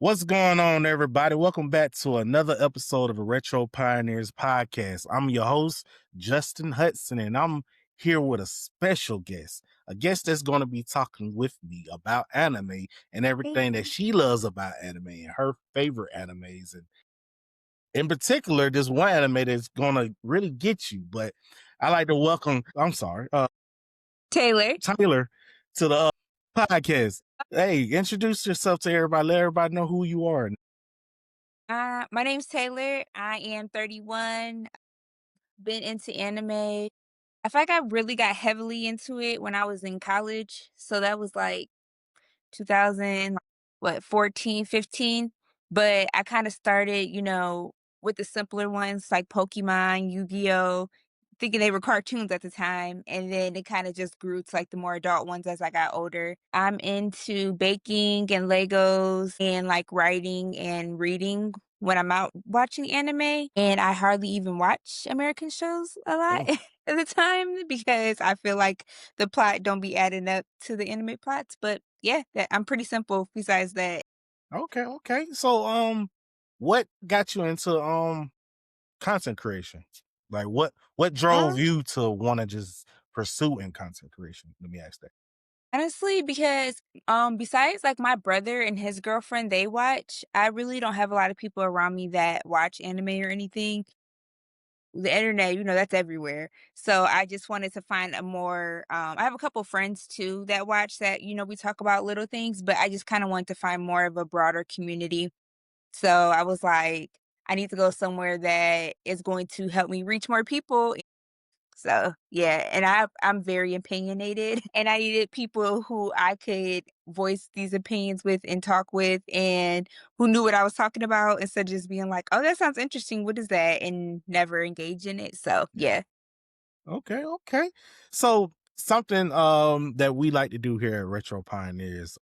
What's going on, everybody? Welcome back to another episode of the Retro Pioneers podcast. I'm your host, Justin Hudson, and I'm here with a special guest, a guest that's going to be talking with me about anime and everything that she loves about anime and her favorite animes. And in particular, this one anime that's going to really get you. But I like to welcome, Taylor to the podcast. Hey, introduce yourself to everybody. Let everybody know who you are. My name's Taylor. I am 31. Been into anime. I feel like I really got heavily into it when I was in college. So that was like 2000, 14, 15. But I kind of started, with the simpler ones like Pokemon, Yu-Gi-Oh, thinking they were cartoons at the time. And then it kind of just grew to like the more adult ones as I got older. I'm into baking and Legos and like writing and reading when I'm out watching anime. And I hardly even watch American shows a lot at the time because I feel like the plot don't be adding up to the anime plots. But yeah, I'm pretty simple besides that. Okay. So, what got you into content creation? Like, what drove Um, you to want to just pursue in content creation? Let me ask that. Honestly, because besides like my brother and his girlfriend, they watch. I really don't have a lot of people around me that watch anime or anything. The internet, that's everywhere. So I just wanted to find a more I have a couple friends too that watch that, we talk about little things, but I just kind of want to find more of a broader community. So I was like, I need to go somewhere that is going to help me reach more people. So yeah, and I'm very opinionated and I needed people who I could voice these opinions with and talk with and who knew what I was talking about instead of just being like, oh, that sounds interesting. What is that? And never engage in it. So yeah. Okay. So something that we like to do here at Retro Pioneers,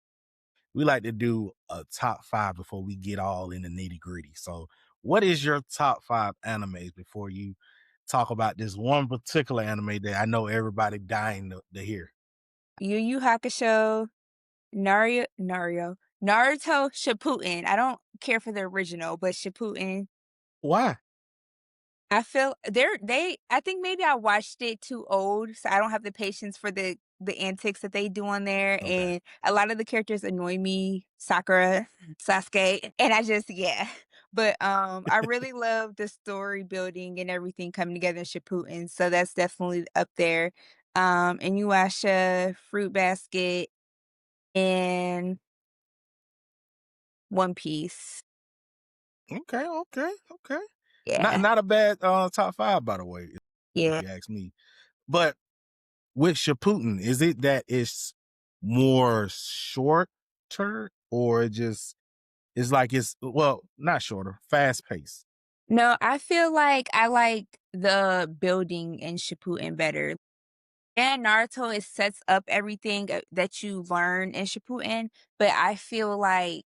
we like to do a top 5 before we get all in the nitty-gritty. So, what is your top 5 animes before you talk about this one particular anime that I know everybody dying to hear? Yu Yu Hakusho, Naruto Shippuden. I don't care for the original, but Shippuden. Why? I feel I think maybe I watched it too old, so I don't have the patience for the antics that they do on there, Okay. and a lot of the characters annoy me, Sakura, Sasuke, and I just yeah. But I really love the story building and everything coming together in Shippuden, so that's definitely up there. Inuyasha, Fruit Basket, and One Piece. Okay. Not Yeah. not a bad top 5, by the way, if Yeah. you ask me. But with Shippuden, is it that it's more shorter, or it just it's like it's, well, not shorter, fast paced? No, I feel like I like the building in Shippuden better. And Naruto, it sets up everything that you learn in Shippuden, but I feel like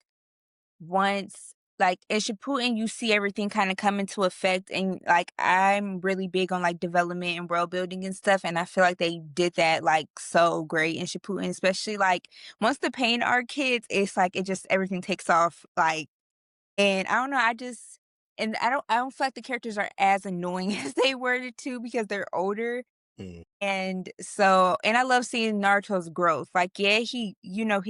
once like in Shippuden, you see everything kind of come into effect, and like I'm really big on like development and world building and stuff, and I feel like they did that like so great in Shippuden, especially like once the pain arc hits, it's like it just everything takes off like and I don't know, I don't feel like the characters are as annoying as they were too because they're older. Mm. And so and I love seeing Naruto's growth. Like, yeah, he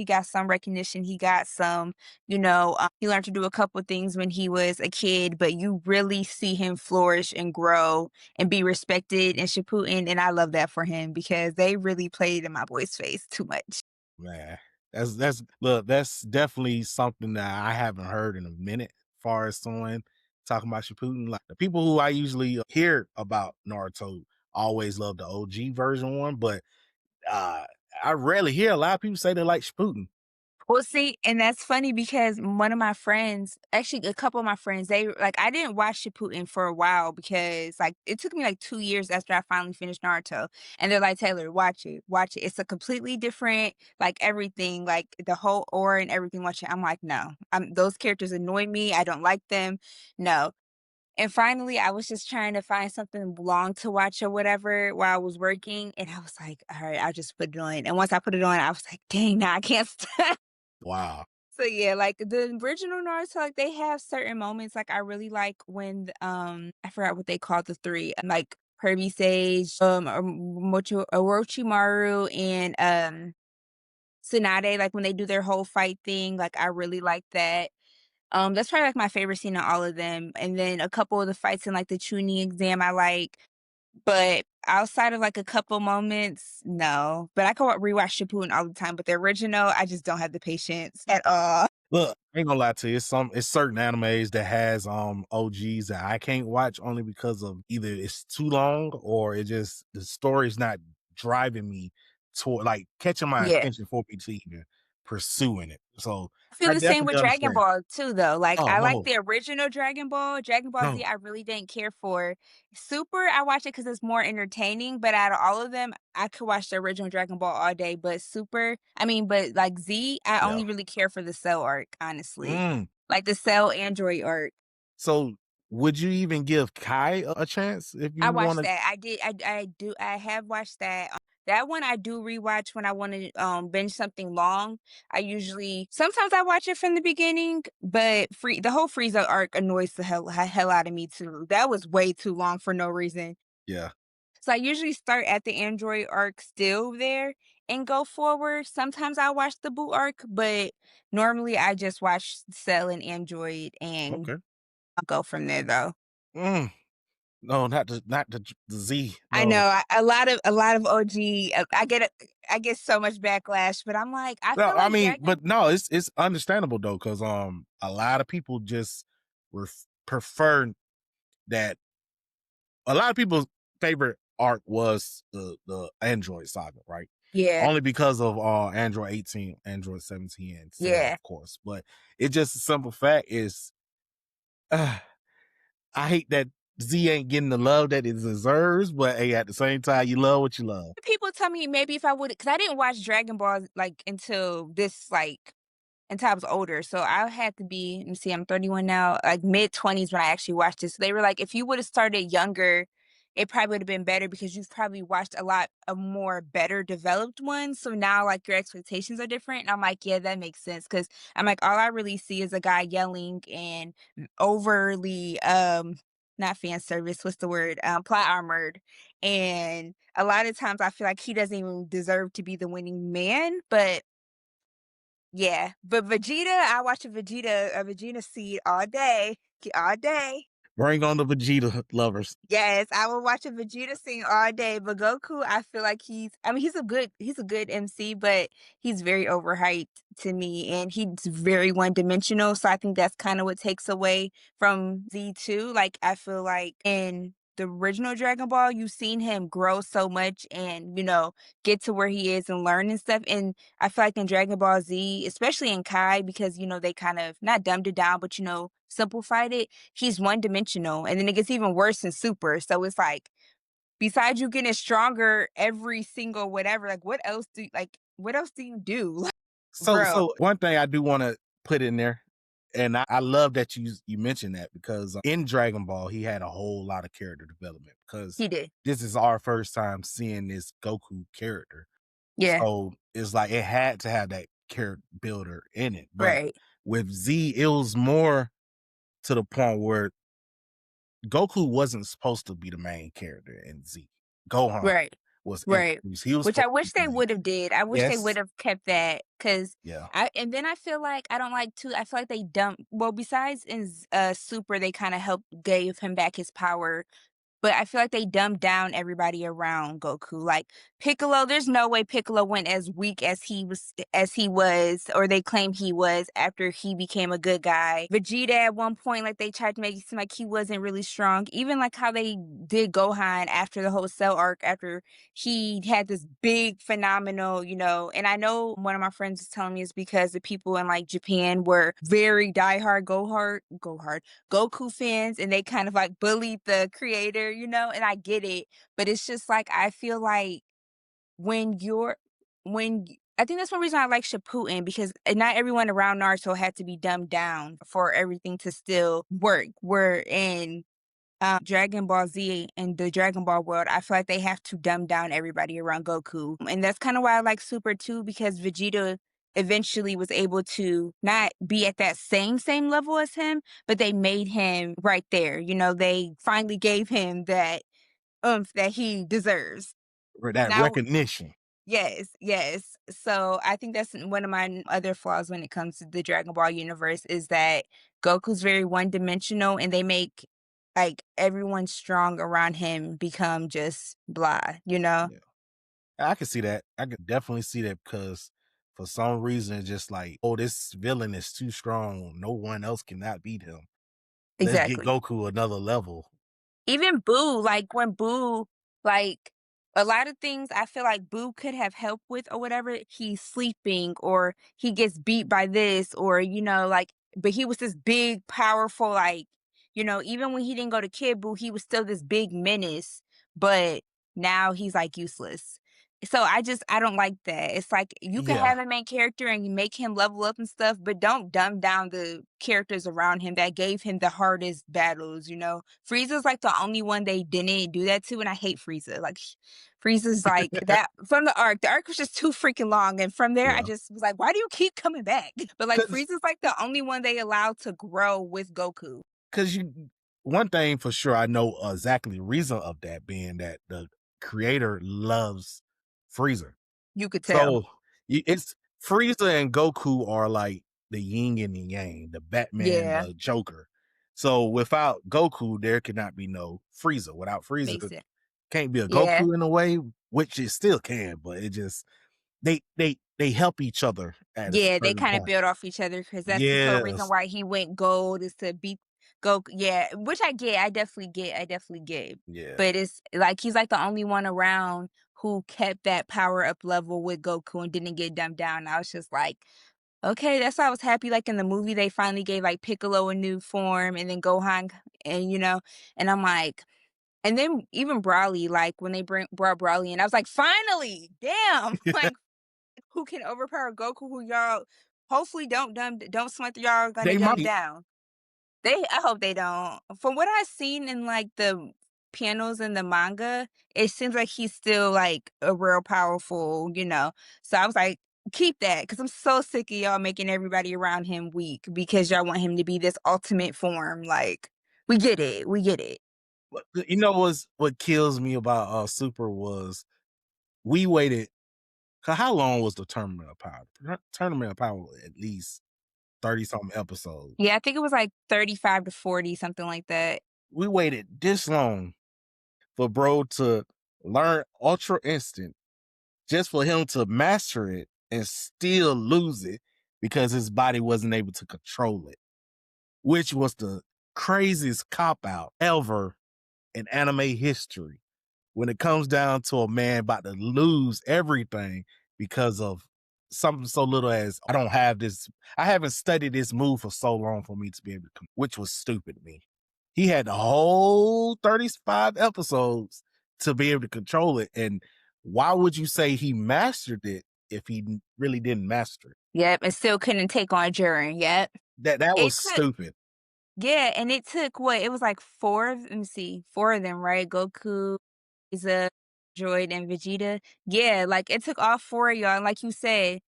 got some recognition. He got some, he learned to do a couple things when he was a kid, but you really see him flourish and grow and be respected in Shippuden. And I love that for him because they really played in my boy's face too much. Man, that's look, that's definitely something that I haven't heard in a minute. Far as someone talking about Shippuden, like the people who I usually hear about Naruto always love the OG version one, but uh I rarely hear a lot of people say they like Shippuden. Well, see, and that's funny because one of my friends, actually a couple of my friends, they like I didn't watch Shippuden for a while because like it took me like 2 years after I finally finished Naruto, and they're like, Taylor, watch it. It's a completely different, like everything, like the whole aura and everything. Watch it. I'm like, no, those characters annoy me. I don't like them. No. And finally, I was just trying to find something long to watch or whatever while I was working, and I was like, all right, I'll just put it on. And once I put it on, I was like, dang, now I can't stop. Wow. So yeah, like the original Naruto, like they have certain moments. Like I really like when I forgot what they called the three, like Kirby Sage, Orochimaru, and Tsunade. Like when they do their whole fight thing, like I really like that. That's probably like my favorite scene of all of them. And then a couple of the fights in like the Chunin exam, I like. But outside of, like, a couple moments, no. But I could rewatch Shippuden all the time, but the original, I just don't have the patience at all. Look, I ain't gonna lie to you. It's certain animes that has OGs that I can't watch only because of either it's too long or it just the story's not driving me toward like catching my Yeah. attention for me to even pursuing it. So I feel I the same definitely with Dragon understand. Ball too, though. Like, Oh I like no, the original Dragon Ball. Dragon Ball Z, no, I really didn't care for. Super, I watch it because it's more entertaining, but out of all of them, I could watch the original Dragon Ball all day, but but, like, Z, I yeah. only really care for the Cell arc, honestly. Mm. Like, the Cell Android arc. So would you even give Kai a chance if I you want watched to? that. I did. I have watched that. That one I do rewatch when I want to binge something long. Sometimes I watch it from the beginning, but the whole Frieza arc annoys the hell out of me too. That was way too long for no reason. Yeah. So I usually start at the Android arc still there and go forward. Sometimes I watch the Boo arc, but normally I just watch Cell and Android and Okay. I'll go from there though. Mm. No, not the Z. I No. know a lot of OG. I get so much backlash, but I'm like, I No, feel I like mean, Dragon. but no, it's understandable though, because a lot of people just prefer that. A lot of people's favorite arc was the Android saga, right? Yeah, Only because of Android 18, Android 17, and Cell, yeah. of course. But it just a simple fact is, uh, I hate that Z ain't getting the love that it deserves. But hey, at the same time, you love what you love. People tell me maybe if I would, because I didn't watch Dragon Ball like until I was older. So I had to be, let me see, I'm 31 now, like mid-20s when I actually watched this. So they were like, if you would have started younger, it probably would have been better because you've probably watched a lot of more better developed ones. So now like your expectations are different. And I'm like, yeah, that makes sense. Cause I'm like, all I really see is a guy yelling and overly not fan service, what's the word? Plot armored. And a lot of times I feel like he doesn't even deserve to be the winning man. But yeah, but Vegeta, I watch a Vegeta seed all day. Bring on the Vegeta lovers. Yes, I will watch a Vegeta scene all day, but Goku, I feel like he's a good MC, but he's very overhyped to me and he's very one-dimensional, so I think that's kind of what takes away from Z2. Like I feel like in the original Dragon Ball, you've seen him grow so much and, get to where he is and learn and stuff. And I feel like in Dragon Ball Z, especially in Kai, because they kind of not dumbed it down, but simplified it, he's one dimensional. And then it gets even worse in Super. So it's like, besides you getting stronger every single whatever, like what else do you do? Like, So, bro, so one thing I do want to put in there, and I love that you mentioned that because in Dragon Ball he had a whole lot of character development because he did. this is our first time seeing this Goku character. Yeah, So it's like it had to have that character builder in it. But right, with Z, it was more to the point where Goku wasn't supposed to be the main character in Z. Gohan right. was Right. introduced. He was Which I supposed to wish be the they main would have character. did. I wish they would Yes. have kept that because Yeah. and then I feel like I don't like to I feel like they dump well, besides in Super, they kind of helped gave him back his power. But I feel like they dumbed down everybody around Goku. Like Piccolo, there's no way Piccolo went as weak as he was, or they claim he was after he became a good guy. Vegeta at one point, like they tried to make it seem like he wasn't really strong. Even like how they did Gohan after the whole Cell arc, after he had this big phenomenal, and I know one of my friends was telling me it's because the people in like Japan were very diehard Goku fans and they kind of like bullied the creator, and I get it, but it's just like I feel like when you're I think that's one reason I like Shippuden because not everyone around Naruto had to be dumbed down for everything to still work. Where in Dragon Ball Z and the Dragon Ball world, I feel like they have to dumb down everybody around Goku. And that's kind of why I like Super too, because Vegeta eventually was able to not be at that same level as him, but they made him right there. You know, they finally gave him that oomph that he deserves. or that Now recognition. yes, yes. So I think that's one of my other flaws when it comes to the Dragon Ball universe is that Goku's very one dimensional and they make like everyone strong around him become just blah, you know? Yeah. I can see that. I could definitely see that because for some reason, it's just like, oh, this villain is too strong. No one else cannot beat him. Let's get Exactly. Goku another level. Even Boo, like when Boo, like a lot of things I feel like Boo could have helped with or whatever, he's sleeping or he gets beat by this or, you know, like, but he was this big, powerful, like, you know, even when he didn't go to Kid Boo, he was still this big menace, but now he's like useless. So I don't like that. It's like you can Yeah. have a main character and you make him level up and stuff, but don't dumb down the characters around him that gave him the hardest battles, you know? Frieza's like the only one they didn't do that to, and I hate Frieza. Like Frieza's like that from the arc. The arc was just too freaking long. And from there I Yeah. just was like, why do you keep coming back? But like Because Frieza's like the only one they allowed to grow with Goku. you, one thing for sure, I know exactly the reason of that being that the creator loves Freezer. You could tell. So it's Frieza and Goku are like the yin and the yang, the Batman, Yeah. the Joker. So without Goku, there cannot be no Frieza. Without Frieza, Makes it. can't be a Yeah. Goku in a way, which it still can, but it just they help each other at a Yeah, they certain kinda point. build off each other because that's the whole reason Yes, why he went gold is to beat Goku yeah, which I definitely get, yeah. but it's like he's like the only one around who kept that power up level with Goku and didn't get dumbed down. I was just like, "Okay," that's why I was happy, like, in the movie, they finally gave, like, Piccolo a new form and then Gohan and, you know, and I'm like and then even Broly, like, when they brought Broly in, I was like, "Finally! Damn!" Like who can overpower Goku, who y'all hopefully don't something y'all are gonna They dumb might. down. I hope they don't. From what I've seen in like the panels in the manga, it seems like he's still like a real powerful, you know. So I was like, keep that because I'm so sick of y'all making everybody around him weak because y'all want him to be this ultimate form. Like, we get it, we get it. You know what kills me about Super was we waited. 'Cause how long was the Tournament of Power? Tournament of Power was at least 30 something episodes. Yeah, I think it was like 35 to 40, something like that. We waited this long for bro to learn Ultra Instinct just for him to master it and still lose it because his body wasn't able to control it, which was the craziest cop out ever in anime history. When it comes down to a man about to lose everything because of something so little as I don't have this, I haven't studied this move for so long for me to be able to, which was stupid to me. He had the whole 35 episodes to be able to control it. And why would you say he mastered it if he really didn't master it? Yep, and still couldn't take on Jiren. Yep. That It was took stupid. yeah, and it took what? It was like 4 of let me see, 4 of them, right? Goku, Frieza, Droid, and Vegeta. Yeah, like, it took all 4 of y'all, and like you said,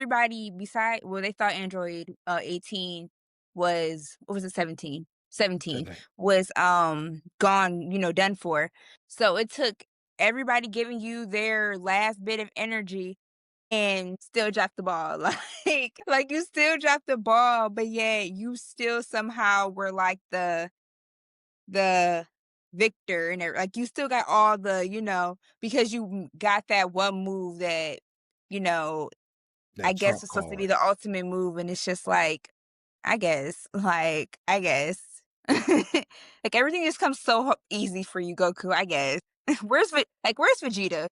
everybody beside well, they thought Android, 18 was what was it, 17? 17 Okay. was, gone, you know, done for. So it took everybody giving you their last bit of energy and still drop the ball. Like you still dropped the ball, but yet you still somehow were like the victor and like you still got all the, you know, because you got that one move that, you know, I That guess trump was supposed to be card. the ultimate move and it's just like, I guess. Like everything just comes so easy for you, Goku, I guess. Where's Vegeta?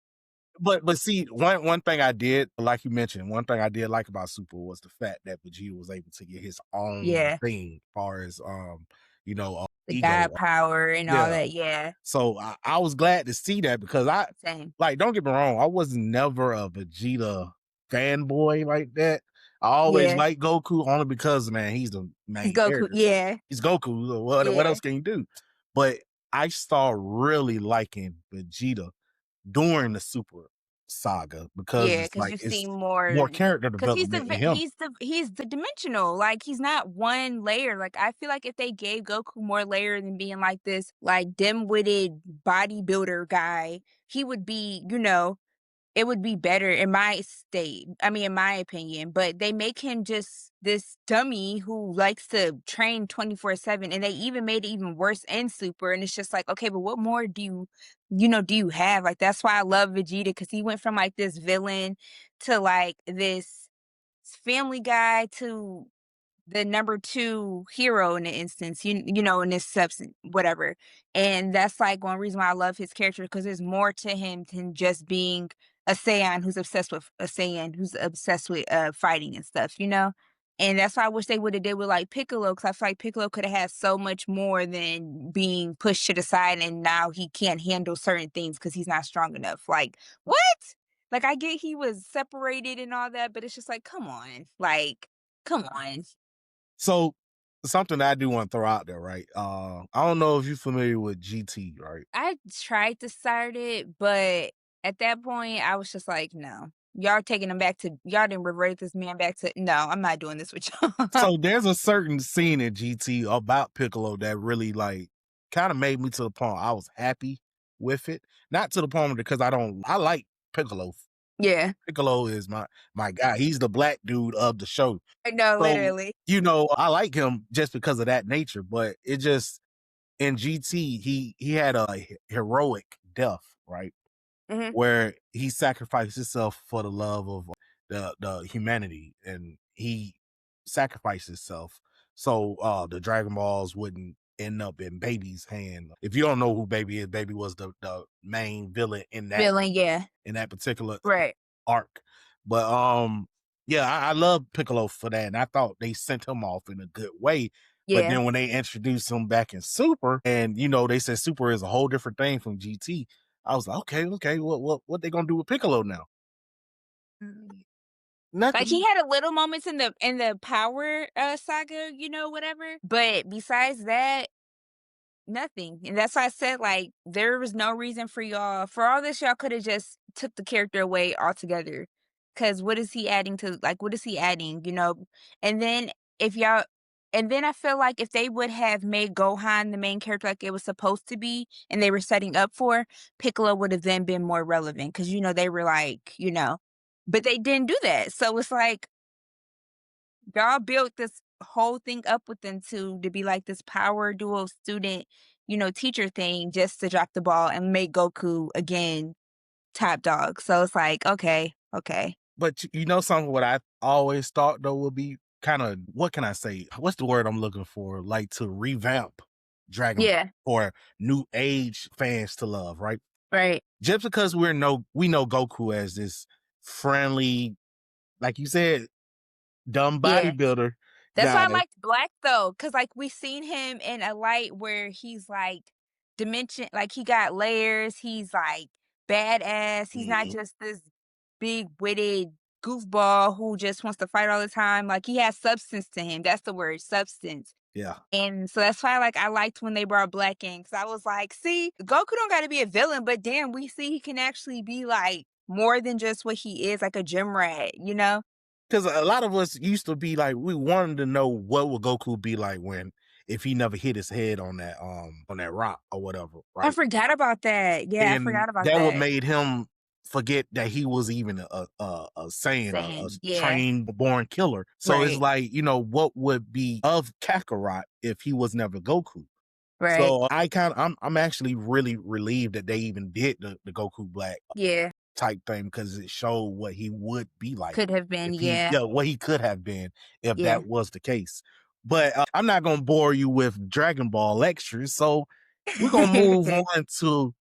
But see, one thing I did, like you mentioned, one thing I did like about Super was the fact that Vegeta was able to get his own Yeah, thing, as far as you know, the ego. god power and all Yeah. that. Yeah, So I was glad to see that because I same. like don't get me wrong, I was never a Vegeta fanboy like that. I always Yeah, liked Goku only because man, he's the it's main Goku. character. Yeah, He's Goku. So what yeah. else can you do? But I started really liking Vegeta during the Super. saga because Yeah, it's because like you see it's more, more character because he's development in him. he's the dimensional, like, he's not one layer, like, I feel like if they gave Goku more layer than being like this, like, dim-witted bodybuilder guy, he would be, it would be better in my state, I mean, in my opinion, but they make him just this dummy who likes to train 24/7, and they even made it even worse in Super, and it's just like, "Okay, but what more do you have?" Like, that's why I love Vegeta, because he went from, like, this villain to, like, this family guy to the number 2 hero in the instance, in this substance, whatever. And that's like one reason why I love his character, because there's more to him than just being a Saiyan who's obsessed with fighting and stuff. And that's why I wish they would have did with like Piccolo, because I feel like Piccolo could have had so much more than being pushed to the side, and now he can't handle certain things because he's not strong enough. Like, what? Like, I get he was separated and all that, but it's just like, come on. Like, come on. So something I do want to throw out there, right? I don't know if you're familiar with GT, right? I tried to start it, but at that point, I was just like, "No. Y'all didn't revert this man back to, no, I'm not doing this with y'all." So there's a certain scene in GT about Piccolo that really like kind of made me to the point I was happy with it. Not to the point because I like Piccolo. Yeah. Piccolo is my guy. He's the black dude of the show. I know, So, literally. I like him just because of that nature, but it just in GT he had a heroic death, right? Mhm. Where he sacrificed himself for the love of the humanity, and he sacrificed himself so the Dragon Balls wouldn't end up in Baby's hand. If you don't know who Baby is, Baby was the main villain Feeling, yeah. in that particular Right. arc. But yeah, I love Piccolo for that, and I thought they sent him off in a good way. But Yeah. then when they introduced him back in Super, and they said Super is a whole different thing from GT, I was like, okay, what they gonna do with Piccolo now? Mm. Like, he Nothing. had a little moments in the Power, saga, whatever, but besides that, nothing. And that's why I said, like, there was no reason for all this, y'all coulda just took the character away altogether. Cause what is he adding to, like, what is he adding? And then if y'all and then I feel like if they would have made Gohan the main character like it was supposed to be, and they were setting up for, Piccolo would have then been more relevant, cause they were like. But they didn't do that. So it's like, y'all built this whole thing up with them to be like this power duo student, teacher thing, just to drop the ball and make Goku again top dog. So it's like, okay, okay. But something what I always thought though would be kind of, what can I say? What's the word I'm looking for? Like to revamp Dragon Yeah, Ball for new age fans to love, right? right. Just because we know Goku as this friendly, like you said, dumb Yeah. bodybuilder That's why guy. I liked Black though, cause like we seen him in a light where he's like dimension, like he got layers, he's like badass. He's not Mhm. just this big witted goofball who just wants to fight all the time. Like, he has substance to him. That's the word, substance. Yeah. And so that's why, like, I liked when they brought Black in, because I was like, see, Goku don't gotta be a villain, but damn, we see he can actually be, like, more than just what he is, like a gym rat? Because a lot of us used to be like, we wanted to know what would Goku be like if he never hit his head on that rock or whatever, I right? forgot about that. Yeah, I And forgot about that would that. made him forget that he was even a Saiyan, a Saying, yeah, trained born killer. So it's right, like, what would be of Kakarot if he was never Goku? right, So I'm actually really relieved that they even did the Goku Black yeah, type thing, because it showed what he would be like could have been, yeah, what he could have been if yeah. that was the case. But I'm not gonna bore you with Dragon Ball lectures, so we're gonna move Okay. on to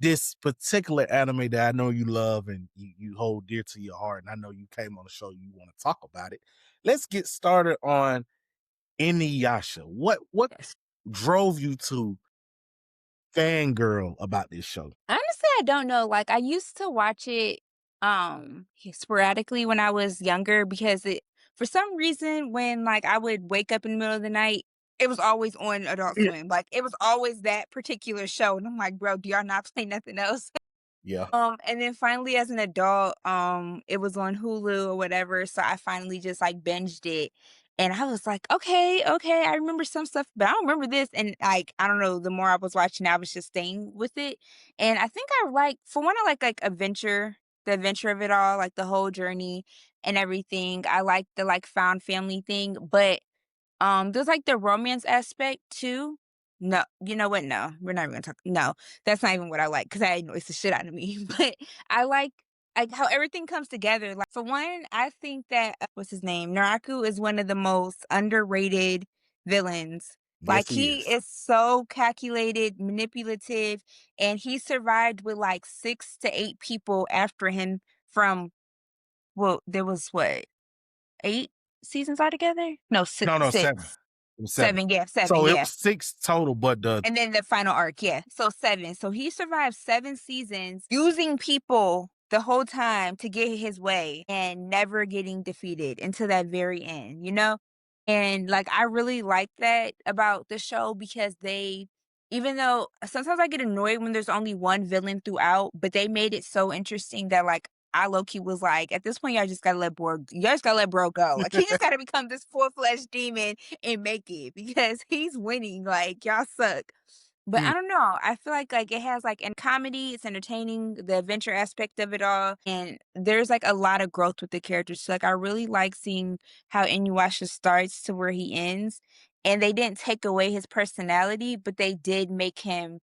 this particular anime that I know you love and you hold dear to your heart, and I know you came on the show, you want to talk about it. Let's get started on Inuyasha. What Yes. drove you to fangirl about this show? Honestly, I don't know. Like, I used to watch it sporadically when I was younger, because it for some reason when like I would wake up in the middle of the night, it was always on Adult Yeah. Swim. Like, it was always that particular show. And I'm like, bro, do y'all not play nothing else? Yeah. And then finally as an adult, it was on Hulu or whatever, so I finally just, like, binged it, and I was like, "Okay, okay, I remember some stuff, but I don't remember this," and, like, I don't know, the more I was watching, I was just staying with it, and I think I like for one, I like, the adventure of it all, like, the whole journey and everything. I like the, like, found family thing, but there's, like, the romance aspect too. No, you know what? No, we're not even gonna talk no, that's not even what I like because that annoys the shit out of me, but I like, how everything comes together, like, for one, I think that, what's his name? Naraku is one of the most underrated villains. Yes, Like, he he is. is so calculated, manipulative, and he survived with, like, 6 to 8 people after him from well, there was what? 8 seasons altogether? No, No, no, 7. 6. It was 7. 7, yeah, 7, So it yeah. was 6 total, but the And then the final arc, yeah. So 7. So he survived 7 seasons using people the whole time to get his way and never getting defeated until that very end, you know? And, like, I really like that about the show because they even though sometimes I get annoyed when there's only one villain throughout, but they made it so interesting that, like, I low key was like, "At this point, y'all just gotta let bro go. Like, he just gotta become this full-fledged demon and make it because he's winning, like, y'all suck." But mm, I don't know, I feel like, it has, like, in comedy, it's entertaining, the adventure aspect of it all, and there's, like, a lot of growth with the characters, so, like, I really like seeing how Inuyasha starts to where he ends, and they didn't take away his personality, but they did make him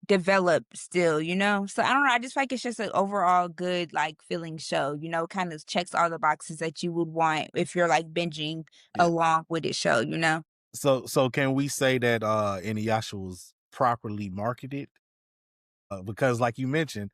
develop still, you know? So, I don't know, I just feel like it's just an overall good, like, feeling show, you know, kind of checks all the boxes that you would want if you're, like, binging yeah. along with it show, you know? So can we say that Inuyasha was properly marketed? Because like you mentioned,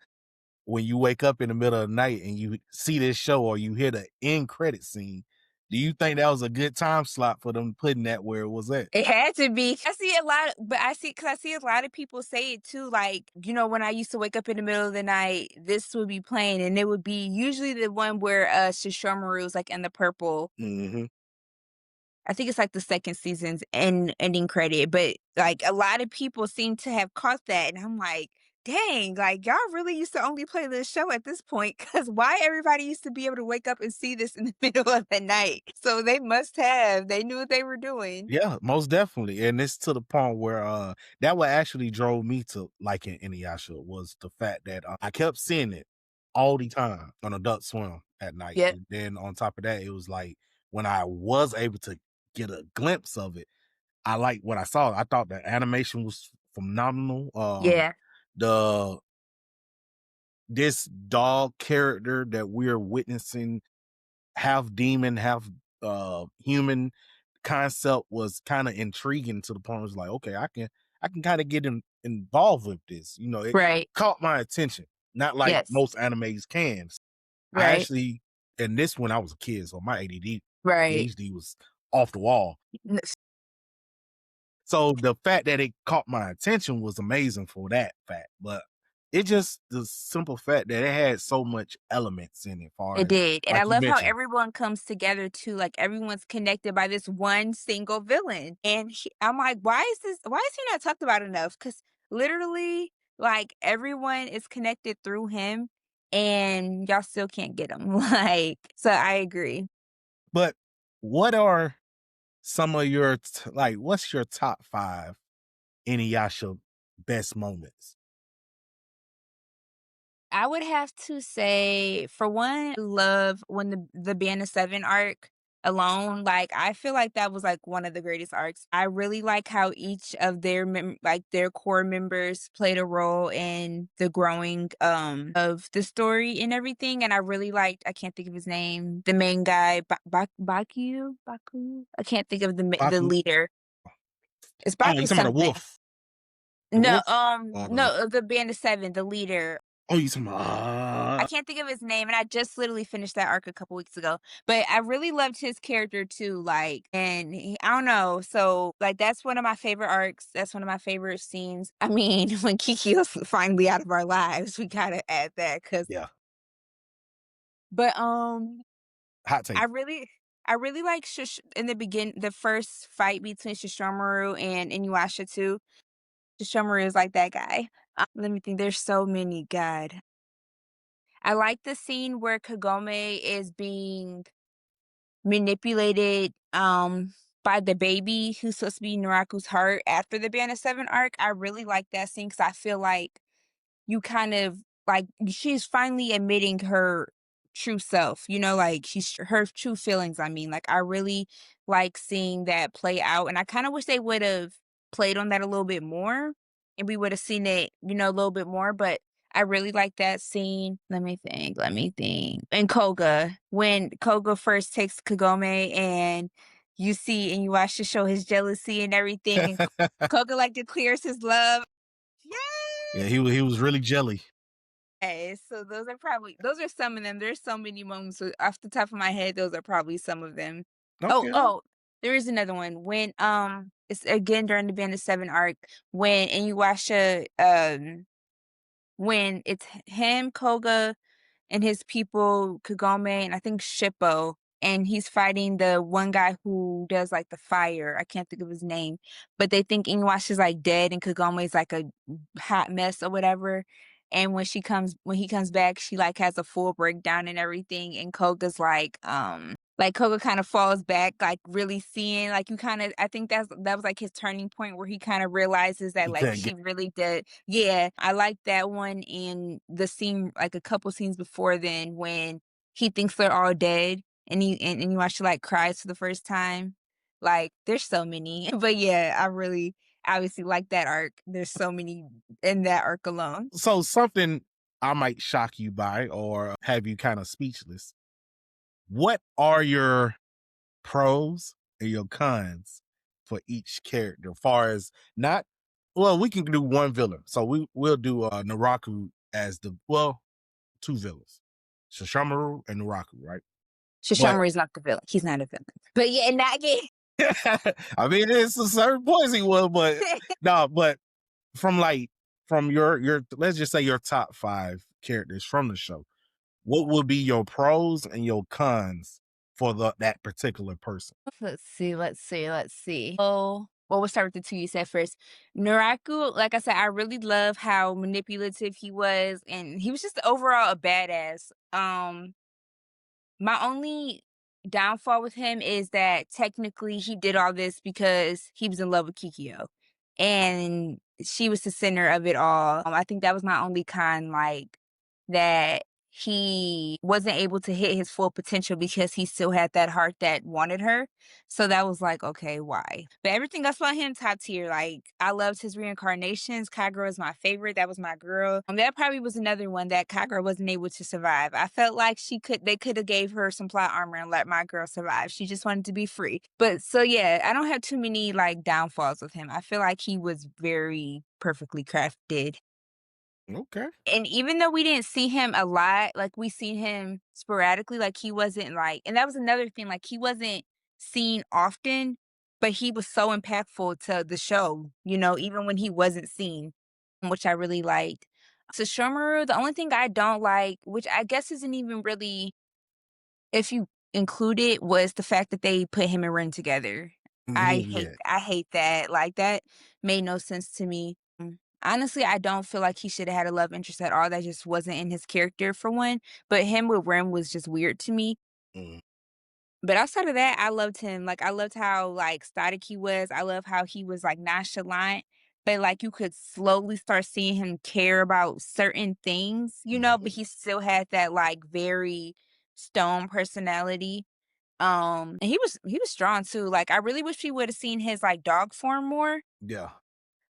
when you wake up in the middle of the night and you see this show or you hear the end credit scene, do you think that was a good time slot for them putting that where it was at? It had to be. I see a lot but I see a lot of people say it too, like, you know, when I used to wake up in the middle of the night, this would be playing, and it would be usually the one where, Sesshomaru is, like, in the purple. Hmm. I think it's, like, the 2nd season's ending credit, but, like, a lot of people seem to have caught that, and I'm like, "Dang, like, y'all really used to only play this show at this point, because why everybody used to be able to wake up and see this in the middle of the night?" So they must have. They knew what they were doing. Yeah, most definitely. And it's to the point where that what actually drove me to liking Inuyasha was the fact that I kept seeing it all the time on Adult Swim at night. Yep. And then on top of that, it was like when I was able to get a glimpse of it, I liked what I saw. I thought the animation was phenomenal. Yeah. The this dog character that we're witnessing, half demon, half human concept, was kind of intriguing to the point where it was like, okay, I can kind of get involved with this. You know, it Right. caught my attention. Not like Yes. most animes can. I Right. actually, and this when I was a kid, so my Right. ADHD was off the wall. N So the fact that it caught my attention was amazing for that fact. But it just the simple fact that it had so much elements in it, far It as did, and I like you love how mentioned. everyone comes together too, like, everyone's connected by this one single villain, and I'm like, why is he not talked about enough? Because literally, like, everyone is connected through him, and y'all still can't get him, like so I agree. But what are some of your like? What's your top 5 Inuyasha best moments? I would have to say, for one, I love when the Band of 7 arc alone, like, I feel like that was, like, one of the greatest arcs. I really like how each of their core members played a role in the growing, of the story and everything, and I really liked I can't think of his name, the main guy, Baku? I can't think of the Baku. leader. It's Oh, you Baku talking about the something. wolf? The No, wolf? Or the no, the Band of 7, the leader. oh, you talking I about can't think of his name, and I just literally finished that arc a couple weeks ago, but I really loved his character too, like, and I don't know, so, like, that's one of my favorite arcs, that's one of my favorite scenes. I mean, when Kikyo's finally out of our lives, we gotta add that, cause yeah, but, hot I take. really I really like the first fight between Sesshomaru and Inuyasha too. Sesshomaru is like that guy. Let me think, there's so many, god. I like the scene where Kagome is being manipulated, by the baby who's supposed to be Naraku's heart after the Band of 7 arc. I really like that scene because I feel like you kind of like she's finally admitting her true self, like she's her true feelings. I mean, like I really like seeing that play out, and I kind of wish they would have played on that a little bit more, and we would have seen it, a little bit more. But I really like that scene. Let me think. And Koga, when Koga first takes Kagome, and you see, and you watch to show his jealousy and everything, and Koga like declares his love. Yeah, Yay! he was really jelly. Okay, so those are some of them. There's so many moments off the top of my head, those are probably some of them. Oh, Okay. oh, there is another one when, it's again during the Band of 7 arc when Inuyasha, when it's him, Koga, and his people, Kagome, and I think Shippo, and he's fighting the one guy who does, like, the fire. I can't think of his name, but they think Inuyasha's, like, dead and Kagome's, like, a hot mess or whatever, and when he comes back, she, like, has a full breakdown and everything, and Koga's like, Koga kinda falls back, like, really seeing, like, you kinda I think that was, like, his turning point where he kinda realizes that, He like, couldn't she get really did. Yeah, I like that one in the scene, like, a couple scenes before then when he thinks they're all dead and you watch her, like, cries for the first time. Like, there's so many, but yeah, I really obviously like that arc. There's so many in that arc alone. so something I might shock you by or have you kind of speechless. What are your pros and your cons for each character? As far as not, well, we can do one villain. So we'll do Naraku as two villains, Sesshomaru and Naraku, right? But Sesshomaru is not the villain. He's not a villain. But yeah, in that game I mean, it's a certain points he was, but no, but from like from your let's just say your top five characters from the show, what would be your pros and your cons for that particular person? let's see. Oh, well, we'll start with the 2 you said first. Naraku, like I said, I really love how manipulative he was, and he was just overall a badass. My only downfall with him is that technically he did all this because he was in love with Kikyo, and she was the center of it all. I think that was my only con, like, that he wasn't able to hit his full potential because he still had that heart that wanted her. So that was like, okay, why? But everything else about him, top tier. Like, I loved his reincarnations. Kagura is my favorite. That was my girl. That probably was another one that Kagura wasn't able to survive. I felt like they could have gave her some plot armor and let my girl survive. She just wanted to be free. But so yeah, I don't have too many like downfalls with him. I feel like he was very perfectly crafted. Okay. And even though we didn't see him a lot, like, we seen him sporadically, like, he wasn't, like, and that was another thing, like, he wasn't seen often, but he was so impactful to the show, even when he wasn't seen, which I really liked. So Sesshomaru, the only thing I don't like, which I guess isn't even really if you include it, was the fact that they put him and Ren together. Yeah. I hate that, like, that made no sense to me. Honestly, I don't feel like he shoulda had a love interest at all, that just wasn't in his character for one, but him with Ren was just weird to me. Mm. But outside of that, I loved him, like, I loved how, like, static he was, I love how he was, like, nonchalant, but, like, you could slowly start seeing him care about certain things, but Mhm. he still had that, like, very stone personality. And he was strong too. Like, I really wish we would've seen his, like, dog form more, Yeah.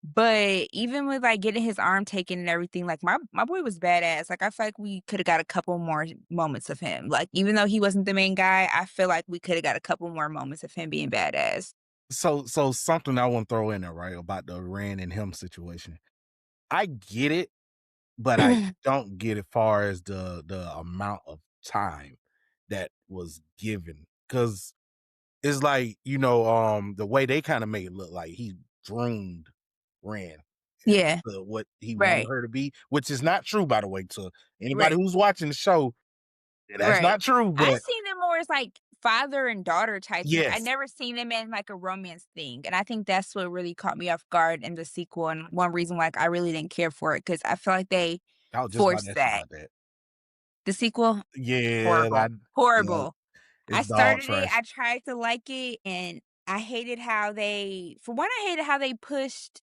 but even with, like, getting his arm taken and everything, like, my boy was badass. Like, I feel like we coulda got a couple more moments of him. Like, even though he wasn't the main guy, I feel like we coulda got a couple more moments of him being badass. So something I want to throw in there, right, about the Ren and him situation. I get it, but I don't get it far as the amount of time that was given. Cause it's like, the way they kind of made it look like he groomed Ren Yeah, to what he wanted right, her to be, which is not true, by the way, to anybody right, who's watching the show. That's right. not true, I but seen them more as, like, father and daughter type thing. I Yes, never seen them in, like, a romance thing, and I think that's what really caught me off guard in the sequel, and one reason, like, I really didn't care for it because I feel like they I was just about to forced ask you that. about that. The sequel? Yeah, Horrible. yeah, Horrible. I it's dog started it, trash. I tried to like it, and I hated how they for one, I hated how they pushed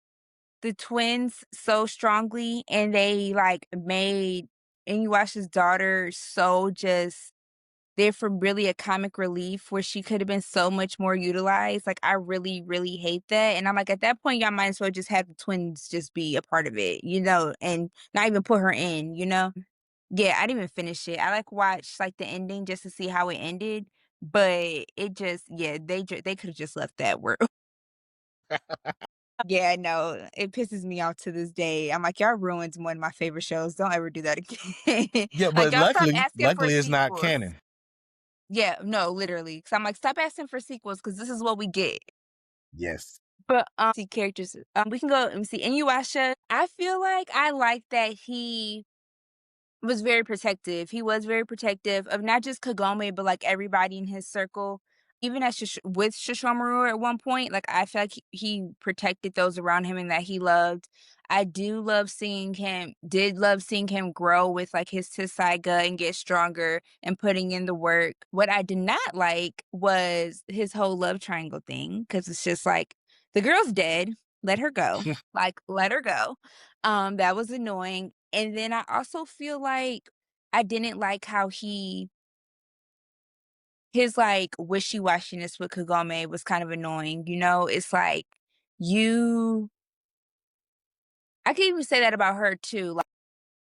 the twins so strongly, and they, like, made Inuyasha's daughter so just there for really a comic relief where she could have been so much more utilized. Like, I really, really hate that, and I'm like, at that point, y'all might as well just have the twins just be a part of it, and not even put her in, you know? Yeah, I didn't even finish it. I, like, watched, like, the ending just to see how it ended, but it just yeah, they coulda just left that where Yeah, no, it pisses me off to this day. I'm like, "Y'all ruined one of my favorite shows. Don't ever do that again." Yeah, Like, but y'all stop asking for luckily it's not sequels. canon. Yeah, no, literally. Because 'cause I'm like, "Stop asking for sequels because this is what we get." Yes. But, see characters, we can go let me see, Inuyasha, I feel like I like that he was very protective. He was very protective of not just Kagome, but, like, everybody in his circle. Even at with Sesshomaru at one point, like, I feel like he protected those around him and that he loved. I do love seeing him did love seeing him grow with, like, his Tessaiga and get stronger and putting in the work. What I did not like was his whole love triangle thing because it's just like, the girl's dead, let her go. Like, let her go. That was annoying, and then I also feel like I didn't like how his, like, wishy-washiness with Kagome was kind of annoying, you know? It's like, you I could even say that about her too,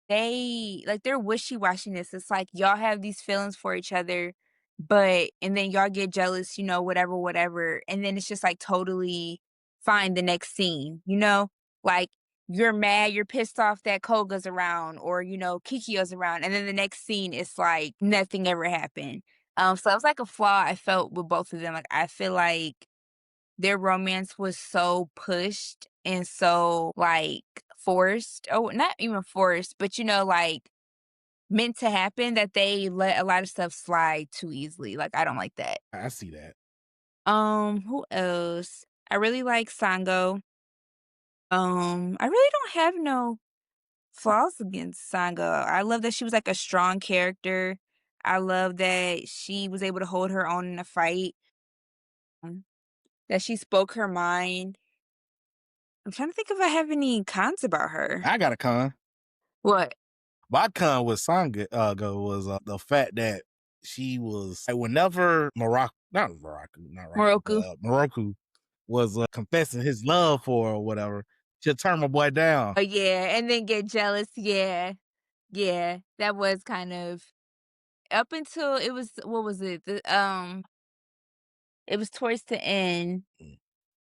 their wishy-washiness, it's like y'all have these feelings for each other, but and then y'all get jealous, whatever, whatever, and then it's just, like, totally fine the next scene, you know? Like, you're mad, you're pissed off that Koga's around or, Kikyo's around, and then the next scene, it's like nothing ever happened. So that was, like, a flaw I felt with both of them, like, I feel like their romance was so pushed and so, like, forced. Oh, not even forced, but, like, meant to happen that they let a lot of stuff slide too easily, like, I don't like that. I see that. Who else? I really like Sango. I really don't have no flaws against Sango. I love that she was, like, a strong character. I love that she was able to hold her own in a fight, um, that she spoke her mind. I'm trying to think if I have any cons about her. I got a con. What? My con with Sanga go was the fact that she was like whenever not Morocco, but Moroku? Moroku was confessing his love for her or whatever, she'll turn my boy down. Oh, yeah, and then get jealous, yeah. Yeah, that was kind of up until it was what was it? It was towards the end.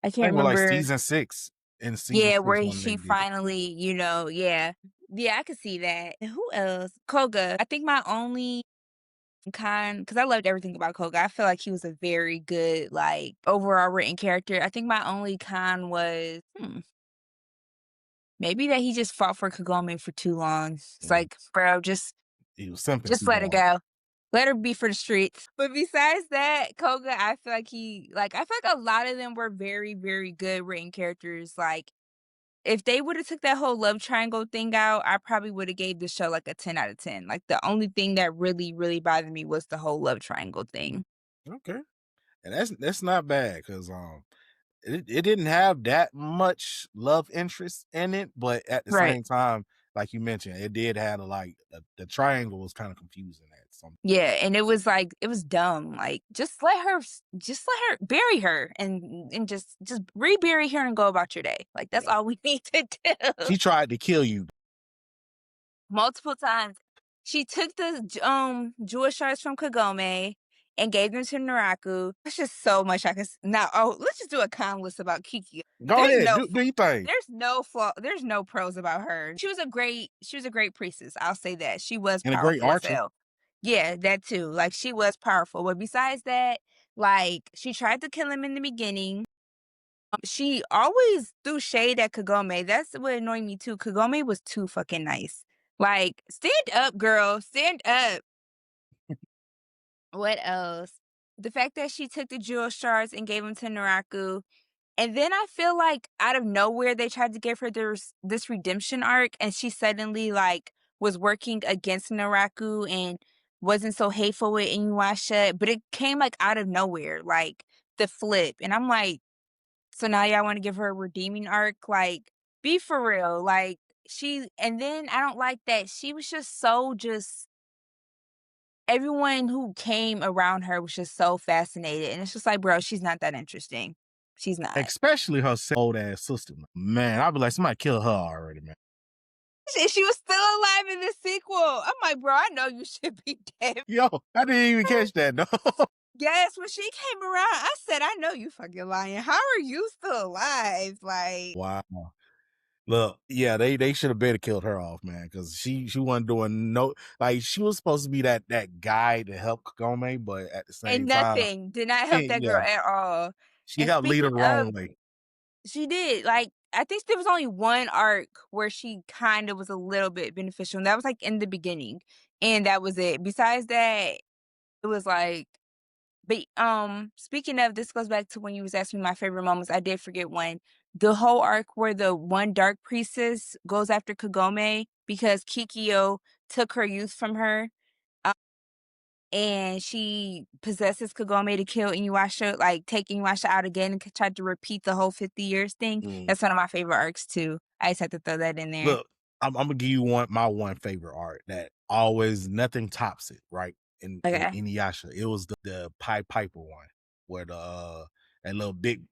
I I can't think we're like remember. season 6. In season Yeah, 6 where when they she did it. finally, yeah. Yeah, I could see that. And who else? Koga. I think my only because I loved everything about Koga. I feel like he was a very good, like, overall written character. I think my only con was, maybe that he just fought for Kagome for too long. It's Mm. like, bro, just He was simping just too let her hard. go. Let her be for the streets. But besides that, Koga, I feel like I feel like a lot of them were very, very good written characters. Like, if they would have took that whole love triangle thing out, I probably would have gave the show like a 10 out of 10. Like, the only thing that really, really bothered me was the whole love triangle thing. Okay. And that's not bad because it didn't have that much love interest in it, but at the Right. same time, like you mentioned, it did have the triangle was kind of confusing at some. Yeah, and it was like it was dumb. Like, just let her bury her and just rebury her and go about your day. Like, that's Yeah. all we need to do. She tried to kill you. Multiple times. She took the jewel shards from Kagome and gave them to Naraku. That's just so much I can now. Oh, let's just do a con list about Kiki. Go There's ahead, no do your thing. there's no flaw. There's no pros about her. She was a great priestess. I'll say that. She was And a great powerful as archer. hell. Yeah, that too. Like, she was powerful. But besides that, like, she tried to kill him in the beginning. She always threw shade at Kagome. That's what annoyed me too. Kagome was too fucking nice. Like, stand up, girl. Stand up. What else? the fact that she took the jewel shards and gave them to Naraku, and then I feel like out of nowhere they tried to give her this redemption arc, and she suddenly like was working against Naraku and wasn't so hateful with Inuyasha, but it came like out of nowhere, like the flip, and I'm like, so now y'all want to give her a redeeming arc? Like, be for real, like and then I don't like that she was just everyone who came around her was just so fascinated, and it's just like, bro, she's not that interesting. She's not. Especially her old ass sister. Man, I'd be like, somebody kill her already, man. She was still alive in the sequel. I'm like, bro, I know you should be dead. Yo, I didn't even catch that, no. Yes, when she came around, I said, I know you fucking lying. How are you still alive? Like, Wow. Look, yeah, they should have better killed her off, man, because she wasn't doing no, like, she was supposed to be that guy to help Kagome, but at the and same time, nothing did not help that girl yeah, at all. she And helped lead her speaking the of, wrong way. she did. Like, I think there was only one arc where she kind of was a little bit beneficial, and that was like in the beginning. And that was it. Besides that, it was like, but speaking of, this goes back to when you was asking me my favorite moments. I did forget one. The whole arc where the one dark priestess goes after Kagome because Kikyo took her youth from her. uh, and she possesses Kagome to kill Inuyasha, like take Inuyasha out again and tried to repeat the whole 50 years thing. Mm. That's one of my favorite arcs too. I just had to throw that in there. Look, I'm gonna give you my one favorite art that always nothing tops it, right? In Okay. Inuyasha, it was the Pied Piper one, where that little big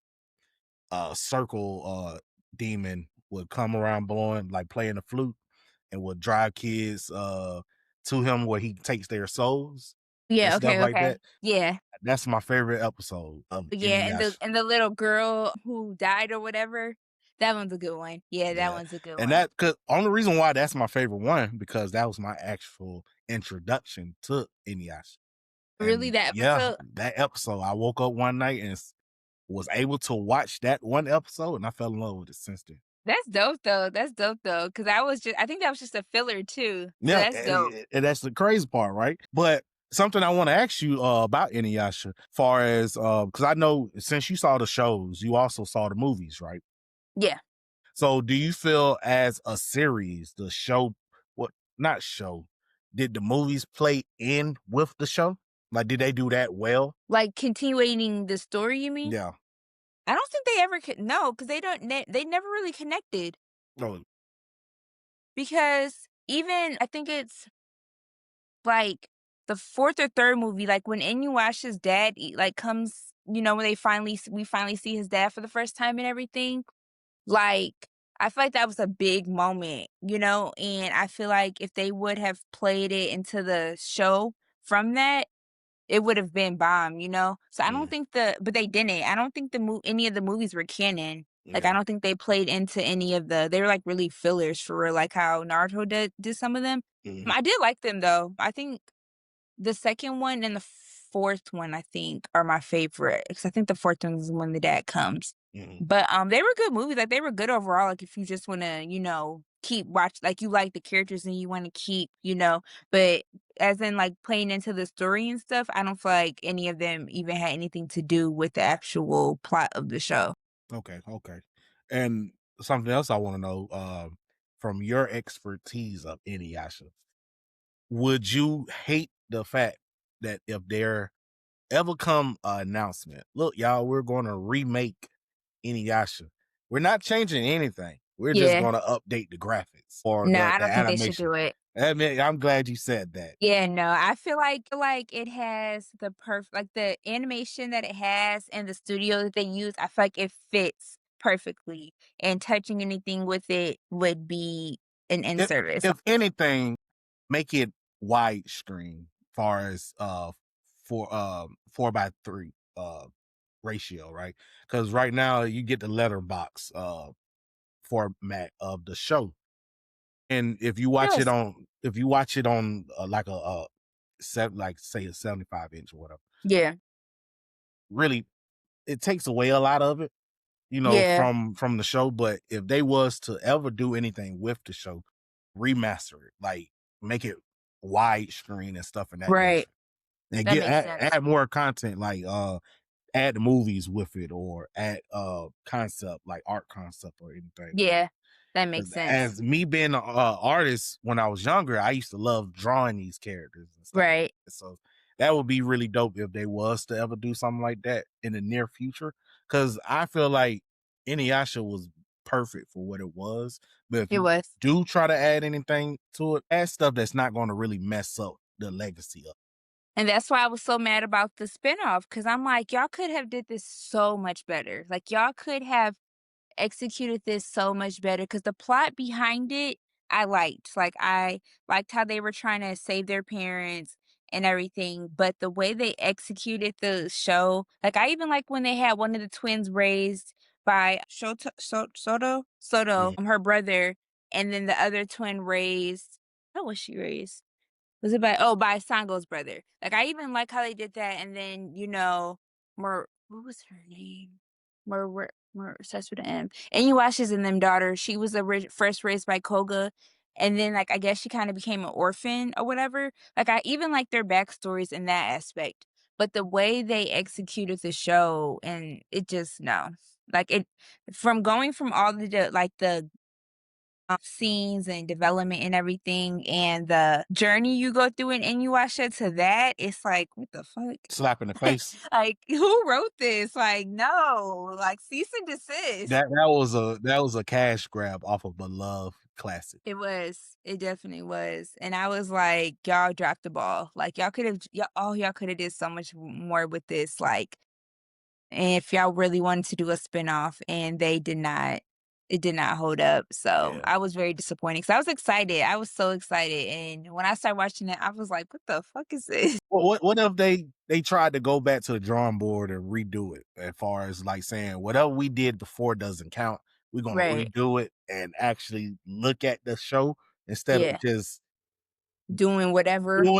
circle demon would come around blowing, like playing the flute, and would drive kids to him where he takes their souls and Yeah, stuff okay, like okay. that. Yeah. That's my favorite episode of Yeah, and Inuyasha. the little girl who died or whatever, that one's a good one. Yeah, that Yeah. one's a good And one. that, cause only reason why that's my favorite one, because that was my actual introduction to Inuyasha. Really, And that yeah, episode? that episode, I woke up one night and was able to watch that one episode, and I fell in love with it since then. That's dope though. That's dope though, because I think that was just a filler too. So Yeah, that's dope. and that's the crazy part, right? But something I want to ask you about Inuyasha, far as because I know since you saw the shows, you also saw the movies, right? Yeah. So do you feel as a series, the show, what not show, did the movies play in with the show? Like, did they do that well? Like continuing the story, you mean? Yeah. I don't think they ever could, no, because they never really connected. No. Because even I think it's like the fourth or third movie, like when Inuyasha's dad like comes, when we finally see his dad for the first time and everything. Like, I feel like that was a big moment, and I feel like if they would have played it into the show from that, it would have been bomb. So I don't Mm, think but they didn't. I don't think any of the movies were canon. Like, I yeah. don't think they played into any of they were like really fillers for real, like how Naruto did some of them. Mm, I did like them though. I think the second one and the fourth one, I think, are my favorite, because I think the fourth one is when the dad comes. mm, But, they were good movies, like, they were good overall, like, if you just wanna, keep watch like, you like the characters and you wanna keep, but as in, like, playing into the story and stuff, I don't feel like any of them even had anything to do with the actual plot of the show. okay, okay. And something else I want to know, from your expertise of Inuyasha, would you hate the fact that if there ever come an announcement, look, y'all, we're going to remake Inuyasha. We're not changing anything. We're just Yeah. going to update the graphics or No, I the don't think they should animation. do it. I mean, I'm glad you said that. Yeah, no, I feel like it has like the animation that it has and the studio that they use, I feel like it fits perfectly, and touching anything with it would be an If, in-service. if anything, make it widescreen, far as 4:3 ratio, right? Because right now you get the letterbox format of the show, and Yes. if you watch it on like a like say a 75-inch or whatever, Yeah. really it takes away a lot of it, Yeah. from the show. But if they was to ever do anything with the show, remaster it, like make it widescreen and stuff in that Right. nature. and That get makes sense. add more content like add the movies with it or add concept like art concept or anything with it. Yeah, that 'Cause makes sense. as me being an artist when I was younger, I used to love drawing these characters and stuff. Right. So that would be really dope if they was to ever do something like that in the near future. Cause I feel like Inuyasha was perfect for what it was. But if It you was. do try to add anything to it, add stuff that's not going to really mess up the legacy of And that's why I was so mad about the spinoff because I'm like, y'all could have did this so much better. Like y'all could have executed this so much better because the plot behind it, I liked. Like, I liked how they were trying to save their parents and everything, but the way they executed the show, like, I even like when they had one of the twins raised by Soto, it. her brother, and then the other twin raised how was she raised? Was it by by Sango's brother. Like, I even like how they did that, and then, what was her name? Mer starts with an M. Inuyasha's and them daughter, she was first raised by Koga, and then, like, I guess she kinda became an orphan or whatever. Like, I even like their backstories in that aspect, but the way they executed the show and it just no. Like, it from going from all the scenes and development and everything, and the journey you go through in Inuyasha to that, it's like, "What the fuck?" Slap in the face. Like, who wrote this? Like, no, like, cease and desist. That was a cash grab off of beloved classic. It was. It definitely was, and I was like, "Y'all dropped the ball." Like, y'all coulda did so much more with this, like, if y'all really wanted to do a spinoff, and they did not. It did not hold up, so Yeah. I was very disappointed because I was excited. I was so excited, and when I started watching it, I was like, "What the fuck is this?" Well, what if they tried to go back to the drawing board and redo it as far as like saying whatever we did before doesn't count. We're gonna Right. redo it and actually look at the show instead of Yeah. just Doing whatever.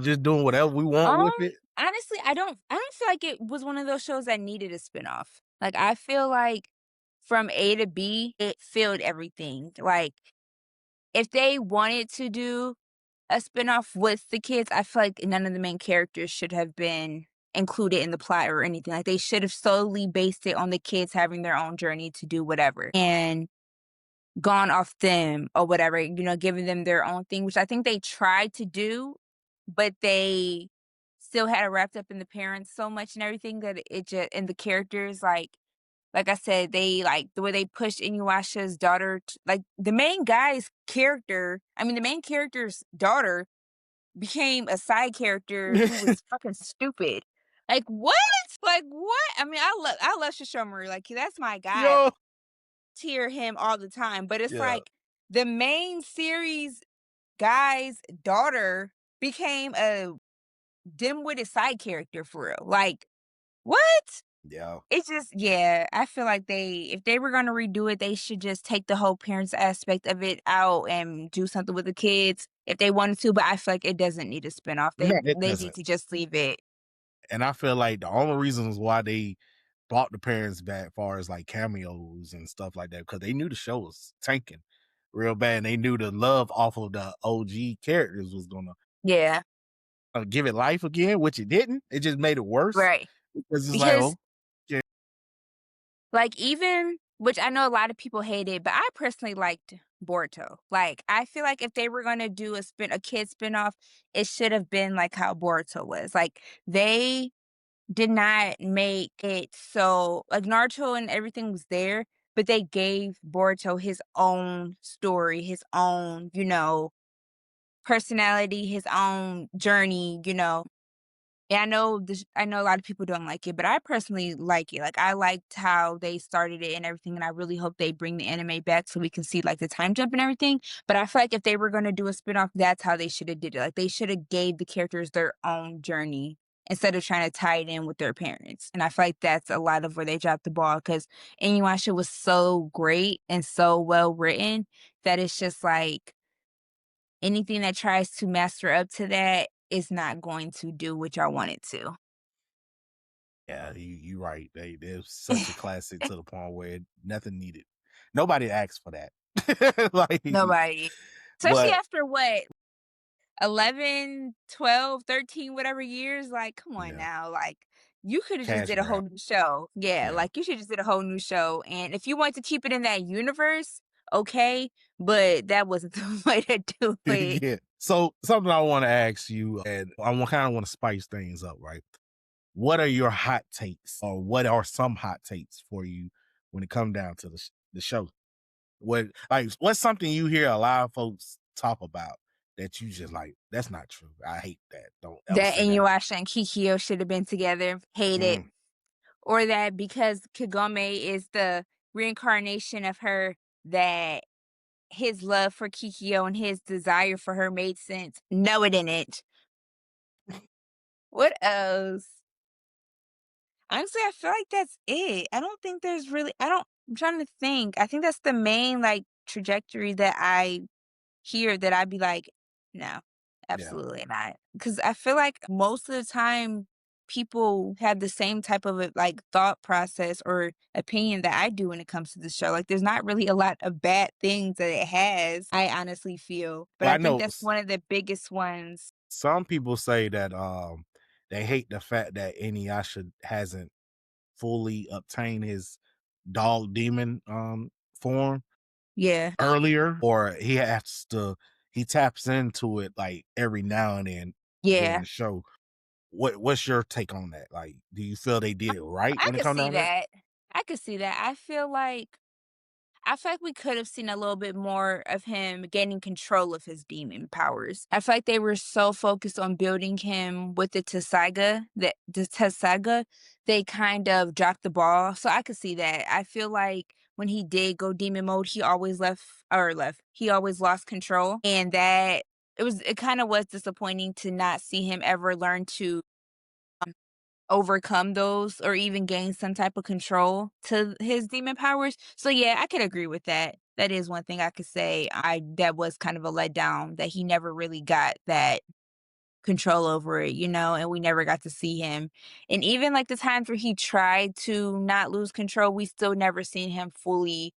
just doing whatever we want Um, with it. honestly, I don't feel like it was one of those shows that needed a spinoff. Like, I feel like from A to B, it filled everything. Like, if they wanted to do a spinoff with the kids, I feel like none of the main characters should have been included in the plot or anything. Like, they should have solely based it on the kids having their own journey to do whatever and gone off them or whatever, giving them their own thing, which I think they tried to do, but they still had it wrapped up in the parents so much and everything that it just and the characters, like I said, they like the way they pushed Inuyasha's daughter like the main guy's character, I mean the main character's daughter became a side character who was fucking stupid. Like what? Like what? I mean, I love Sesshomaru, like that's my guy. Yo, Tear him all the time, but it's yeah, like the main series guy's daughter became a dim-witted side character for real. Like, what? yeah. It's just yeah, I feel like if they were gonna redo it, they should just take the whole parents aspect of it out and do something with the kids if they wanted to, but I feel like it doesn't need a spinoff. They No, it they need doesn't. to just leave it. And I feel like the only reasons why they brought the parents back, far as like cameos and stuff like that, because they knew the show was tanking real bad. And they knew the love off of the OG characters was gonna Yeah, give it life again, which it didn't. It just made it worse right. because it's like, Because oh, yeah, like, even which I know a lot of people hate it, but I personally liked Boruto. Like, I feel like if they were gonna do a kid spinoff, it should have been like how Boruto was. Like, they did not make it so like, Naruto and everything was there, but they gave Boruto his own story, his own, personality, his own journey, yeah, I know a lot of people don't like it, but I personally like it. Like, I liked how they started it and everything, and I really hope they bring the anime back so we can see, like, the time jump and everything, but I feel like if they were gonna do a spinoff, that's how they shoulda did it. Like, they shoulda gave the characters their own journey instead of trying to tie it in with their parents, and I feel like that's a lot of where they dropped the ball because Inuyasha was so great and so well written that it's just like anything that tries to master up to that is not going to do what y'all want it to. yeah, you right. They're such a classic to the point where nothing needed. Nobody asked for that. like, Nobody. Especially but after what? 11, 12, 13, whatever years, like, come on Yeah, now, like, you coulda just cash did a whole grab. new show. Yeah, Yeah. like, you should just did a whole new show, and if you want to keep it in that universe, okay, but that wasn't the way to do it. Yeah. So something I want to ask you, and I kind of want to spice things up, right? What are your hot takes, or what are some hot takes for you when it comes down to the show? What like what's something you hear a lot of folks talk about that you just like? That's not true. I hate that. Don't ever That say that. Inuyasha and Kikyo should have been together, hate it. Mm. Or that because Kagome is the reincarnation of her, that his love for Kikyo and his desire for her made sense. No, it didn't. What else? Honestly, I feel like that's it. I don't think there's really I'm trying to think. I think that's the main, like, trajectory that I hear that I'd be like, "No, Yeah. absolutely not." Because I feel like most of the time, people have the same type of, like, thought process or opinion that I do when it comes to the show. Like, there's not really a lot of bad things that it has, I honestly feel, but Well, I I think know that's one of the biggest ones. some people say that they hate the fact that Inuyasha hasn't fully obtained his dog demon form Yeah. earlier, or he taps into it like every now and then during Yeah. the show. What's your take on that? Like, do you feel they did it right I when it could come see down to that? that. I could see that. I feel like we could have seen a little bit more of him gaining control of his demon powers. I feel like they were so focused on building him with the Tessaga, they kind of dropped the ball. So I could see that. I feel like when he did go demon mode, he always lost control. And that it kind of was disappointing to not see him ever learn to overcome those or even gain some type of control to his demon powers. So yeah, I could agree with that. That is one thing I could say I that was kind of a letdown that he never really got that control over it, and we never got to see him. And even like the times where he tried to not lose control, we still never seen him fully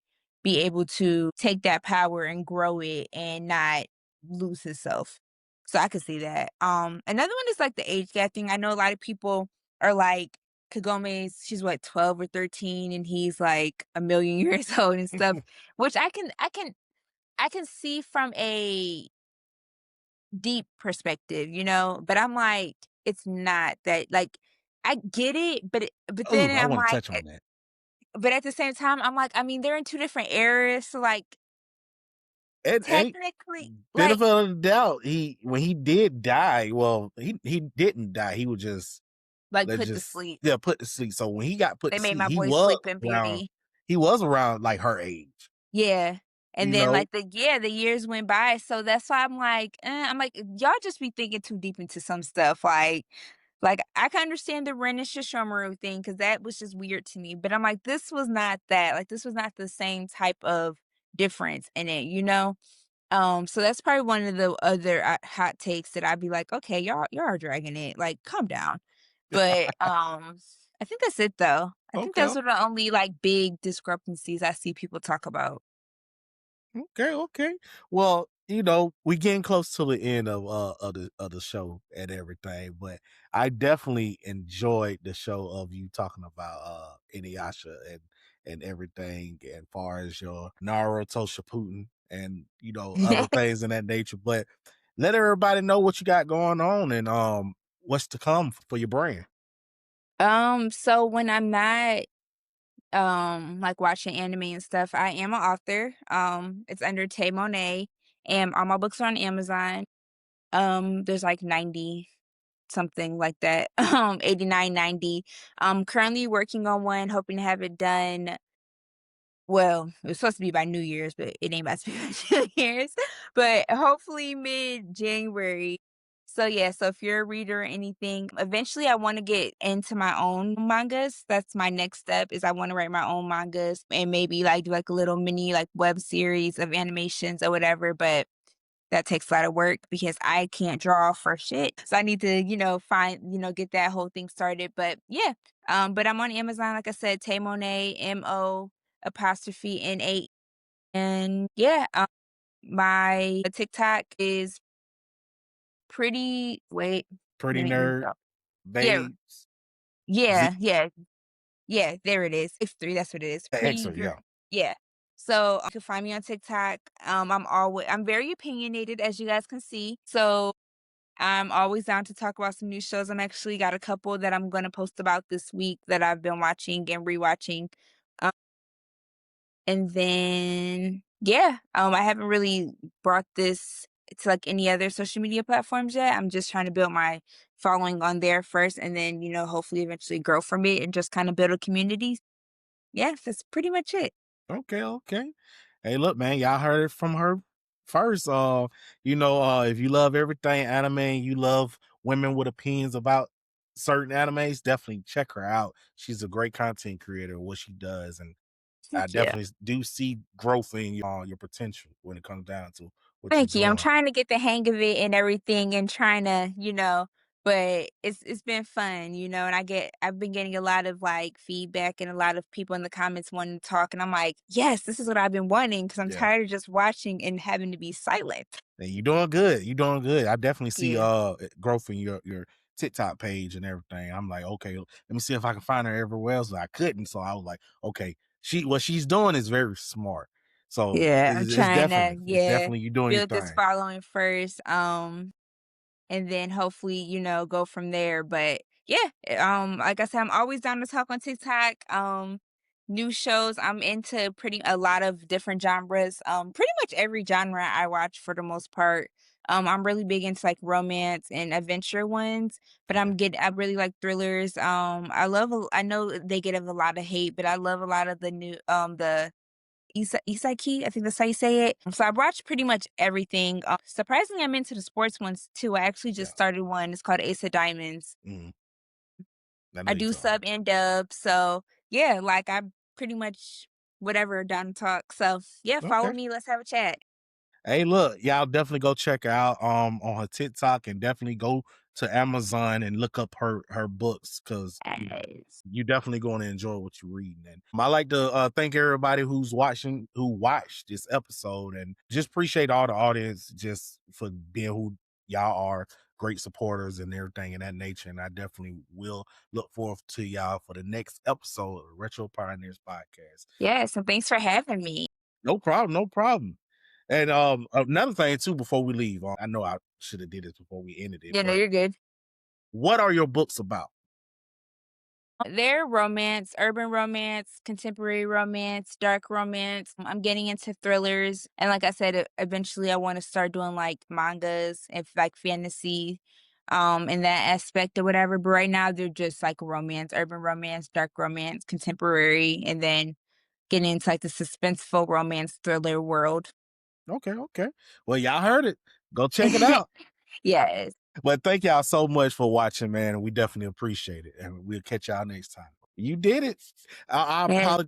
be able to take that power and grow it and not lose himself. So I could see that. Another one is like the age gap thing. I know a lot of people are like she's what, 12 or 13 and he's like a million years old and stuff, which I can see from a deep perspective, but I'm like, it's not that, like, I get it, but then Oh, I I'm want to like, touch on that. but at the same time, I'm like, I mean, they're in 2 different eras, so, like, And ain't technically, like benefit of the doubt. He when he did die, well, he didn't die. He was just like, let's put to just sleep. yeah put to sleep. So when he got put They to made sleep, my boy sleep in around. beauty. He was around like her age. Yeah, and You then, know. like, the years went by, so that's why I'm like, y'all just be thinking too deep into some stuff, like, I can understand the Ren and Sesshomaru thing because that was just weird to me, but I'm like, this was not that, like, this was not the same type of difference in it? So that's probably one of the other, hot takes that I'd be like, "Okay, y'all are dragging it, like, calm down." But, I think that's it, though. I think Okay. those are the only, like, big discrepancies I see people talk about. Okay, okay. Well, we getting close to the end of the show and everything, but I definitely enjoyed the show of you talking about Inuyasha and everything, and far as your Naruto Shippuden and other things in that nature. But let everybody know what you got going on and what's to come for your brand. So when I'm not like watching anime and stuff, I am an author. It's under Tay Monet, and all my books are on Amazon. There's like 90 something like that. 89, 90. I'm currently working on one, hoping to have it done. Well, it was supposed to be by New Year's, but it ain't about to be by New Year's. But hopefully mid-January. So yeah, so if you're a reader or anything, eventually I want to get into my own mangas. That's my next step is I want to write my own mangas and maybe like do like a little mini like web series of animations or whatever. But that takes a lot of work because I can't draw for shit. So I need to, get that whole thing started. But yeah, but I'm on Amazon, like I said, Tay Monet, MO''N'8. And yeah, my TikTok is Pretty wait, Pretty let me Nerd, go. Yeah, Babes, Z, yeah, yeah, yeah, there it is. It's 3, that's what it is. Pretty Extra, Girl. yeah. Yeah. So, you can find me on TikTok. I'm very opinionated, as you guys can see. So, I'm always down to talk about some new shows. I'm actually got a couple that I'm gonna post about this week that I've been watching and rewatching. Um, and then yeah, I haven't really brought this to like any other social media platforms yet. I'm just trying to build my following on there first and then, hopefully eventually grow from it and just kind of build a community. Yeah, that's pretty much it. Okay, okay. Hey, look, man, y'all heard it from her first. If you love everything anime and you love women with opinions about certain animes, definitely check her out. She's a great content creator, what she does, and I Thank you. definitely do see growth in your potential when it comes down to what you're Thank you. I'm doing. trying to get the hang of it and everything and trying to, but it's been fun, and I've been getting a lot of like feedback and a lot of people in the comments wanting to talk and I'm like, "Yes, this is what I've been wanting because I'm Yeah. tired of just watching and having to be silent." And you're doing good. You're doing good. I definitely see Yeah. growth in your TikTok page and everything. I'm like, okay, let me see if I can find her everywhere else. But I couldn't. So I was like, okay, what she's doing is very smart. So Yeah, I'm it's trying to, definitely you doing your build this thing. following first. And then hopefully, go from there. But yeah, like I said, I'm always down to talk on TikTok. New shows. I'm into pretty a lot of different genres. Pretty much every genre I watch for the most part. I'm really big into like romance and adventure ones, but Okay. I really like thrillers. I know they get a lot of hate, but I love a lot of the new the Isekai, I think that's how you say it. So I watch pretty much everything. Surprisingly, I'm into the sports ones too. I actually Yeah. just started one. It's called Ace of Diamonds. Mm, I know I you do talking about. sub and dub. So yeah, like I pretty much whatever done talk. So yeah, follow Okay. me. Let's have a chat. Hey, look, y'all definitely go check her out on her TikTok and definitely go to Amazon and look up her books because Yes. you definitely going to enjoy what you're reading. And I like to thank everybody who watched this episode, and just appreciate all the audience just for being who y'all are, great supporters and everything in that nature. And I definitely will look forward to y'all for the next episode of Retro Pioneers Podcast. Yes, and thanks for having me. No problem, no problem. And another thing too, before we leave, I know I should have did this before we ended it, You know, but you're good. what are your books about? They're romance, urban romance, contemporary romance, dark romance. I'm getting into thrillers. And like I said, eventually I want to start doing like mangas and like fantasy, in that aspect or whatever. But right now they're just like romance, urban romance, dark romance, contemporary, and then getting into like the suspenseful romance thriller world. Okay, okay. Well, y'all heard it. Go check it out. Yes. But thank y'all so much for watching, man. We definitely appreciate it. And we'll catch y'all next time. You did it. I Yes. apologize.